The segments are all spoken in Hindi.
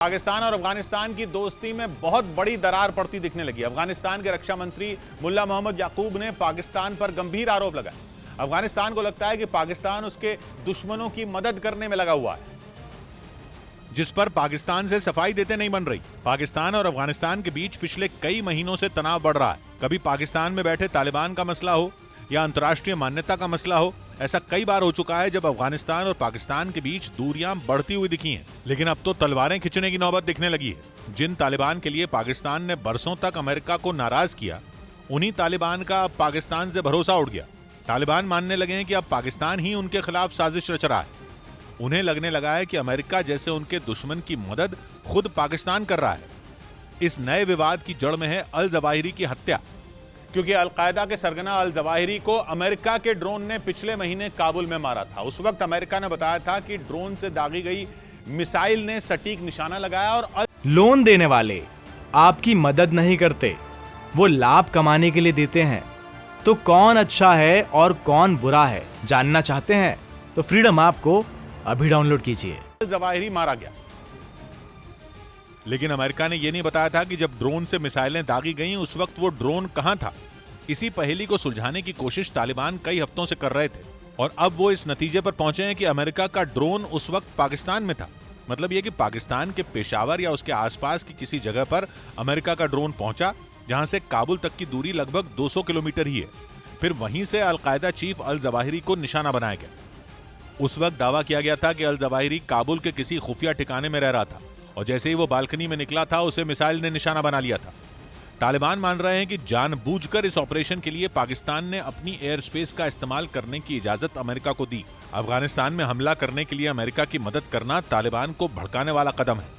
पाकिस्तान और अफगानिस्तान की दोस्ती में बहुत बड़ी दरार पड़ती दिखने लगी। अफगानिस्तान के रक्षा मंत्री मुल्ला मोहम्मद याकूब ने पाकिस्तान पर गंभीर आरोप लगाए। अफगानिस्तान को लगता है कि पाकिस्तान उसके दुश्मनों की मदद करने में लगा हुआ है, जिस पर पाकिस्तान से सफाई देते नहीं बन रही। पाकिस्तान और अफगानिस्तान के बीच पिछले कई महीनों से तनाव बढ़ रहा है। कभी पाकिस्तान में बैठे तालिबान का मसला हो या अंतर्राष्ट्रीय मान्यता का मसला हो, ऐसा कई बार हो चुका है जब अफगानिस्तान और पाकिस्तान के बीच दूरियां बढ़ती हुई दिखी हैं। लेकिन अब तो तलवारें खिंचने की नौबत दिखने लगी है। जिन तालिबान के लिए पाकिस्तान ने बरसों तक अमेरिका को नाराज किया, उन्हीं तालिबान का अब पाकिस्तान से भरोसा उठ गया। तालिबान मानने लगे हैं कि अब पाकिस्तान ही उनके खिलाफ साजिश रच रहा है। उन्हें लगने लगा है कि अमेरिका जैसे उनके दुश्मन की मदद खुद पाकिस्तान कर रहा है। इस नए विवाद की जड़ में है अल जवाहिरी की हत्या, क्योंकि अलकायदा के सरगना अल जवाहिरी को अमेरिका के ड्रोन ने पिछले महीने काबुल में मारा था। उस वक्त अमेरिका ने बताया था कि ड्रोन से दागी गई मिसाइल ने सटीक निशाना लगाया। और लोन देने वाले आपकी मदद नहीं करते, वो लाभ कमाने के लिए देते हैं। तो कौन अच्छा है और कौन बुरा है, जानना चाहते हैं तो फ्रीडम ऐप को अभी डाउनलोड कीजिए। अल जवाहिरी मारा गया, लेकिन अमेरिका ने यह नहीं बताया था कि जब ड्रोन से मिसाइलें दागी गईं, उस वक्त वो ड्रोन कहां था। इसी पहेली को सुलझाने की कोशिश तालिबान कई हफ्तों से कर रहे थे, और अब वो इस नतीजे पर पहुंचे हैं कि अमेरिका का ड्रोन उस वक्त पाकिस्तान में था। मतलब यह कि पाकिस्तान के पेशावर या उसके आसपास की किसी जगह पर अमेरिका का ड्रोन पहुंचा, जहां से काबुल तक की दूरी लगभग 200 किलोमीटर ही है। फिर वहीं से अलकायदा चीफ अल जवाहिरी को निशाना बनाया गया। उस वक्त दावा किया गया था कि अल जवाहिरी काबुल के किसी खुफिया ठिकाने में रह रहा था, और जैसे ही वो बालकनी में निकला था, उसे मिसाइल ने निशाना बना लिया था। तालिबान मान रहे हैं कि जानबूझकर इस ऑपरेशन के लिए पाकिस्तान ने अपनी एयर स्पेस का इस्तेमाल करने की इजाजत अमेरिका को दी। अफगानिस्तान में हमला करने के लिए अमेरिका की मदद करना तालिबान को भड़काने वाला कदम है।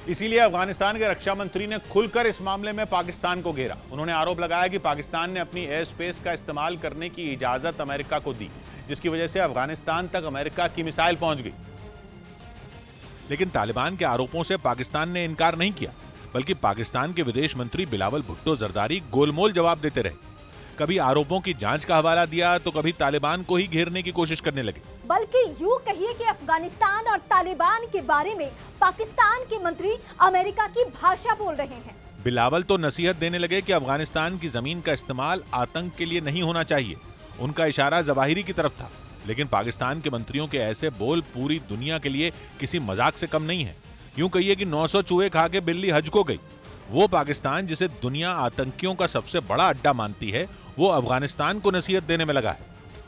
इसीलिए अफगानिस्तान के रक्षा मंत्री ने खुलकर इस मामले में पाकिस्तान को घेरा। उन्होंने आरोप लगाया कि पाकिस्तान ने अपनी एयर स्पेस का इस्तेमाल करने की इजाजत अमेरिका को दी, जिसकी वजह से अफगानिस्तान तक अमेरिका की मिसाइल पहुंच गई। लेकिन तालिबान के आरोपों से पाकिस्तान ने इनकार नहीं किया, बल्कि पाकिस्तान के विदेश मंत्री बिलावल भुट्टो जरदारी गोलमोल जवाब देते रहे। कभी आरोपों की जांच का हवाला दिया तो कभी तालिबान को ही घेरने की कोशिश करने लगे। बल्कि यूं कहिए कि अफगानिस्तान और तालिबान के बारे में पाकिस्तान के मंत्री अमेरिका की भाषा बोल रहे हैं। बिलावल तो नसीहत देने लगे कि अफगानिस्तान की जमीन का इस्तेमाल आतंक के लिए नहीं होना चाहिए। उनका इशारा जवाहिरी की तरफ था। लेकिन पाकिस्तान के मंत्रियों के ऐसे बोल पूरी दुनिया के लिए किसी मजाक से कम नहीं है। यूं कहिए कि 900 चूहे खा के बिल्ली हज को गई। वो पाकिस्तान जिसे दुनिया आतंकियों का सबसे बड़ा अड्डा मानती है, वो अफगानिस्तान को नसीहत देने में लगा है।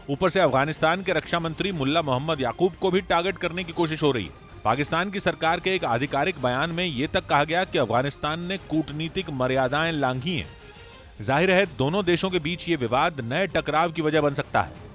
ऊपर से अफगानिस्तान के रक्षा मंत्री मुल्ला मोहम्मद याकूब को भी टारगेट करने की कोशिश हो रही है। पाकिस्तान की सरकार के एक आधिकारिक बयान में यह तक कहा गया कि अफगानिस्तान ने कूटनीतिक मर्यादाएं लांघी हैं। जाहिर है दोनों देशों के बीच ये विवाद नए टकराव की वजह बन सकता है।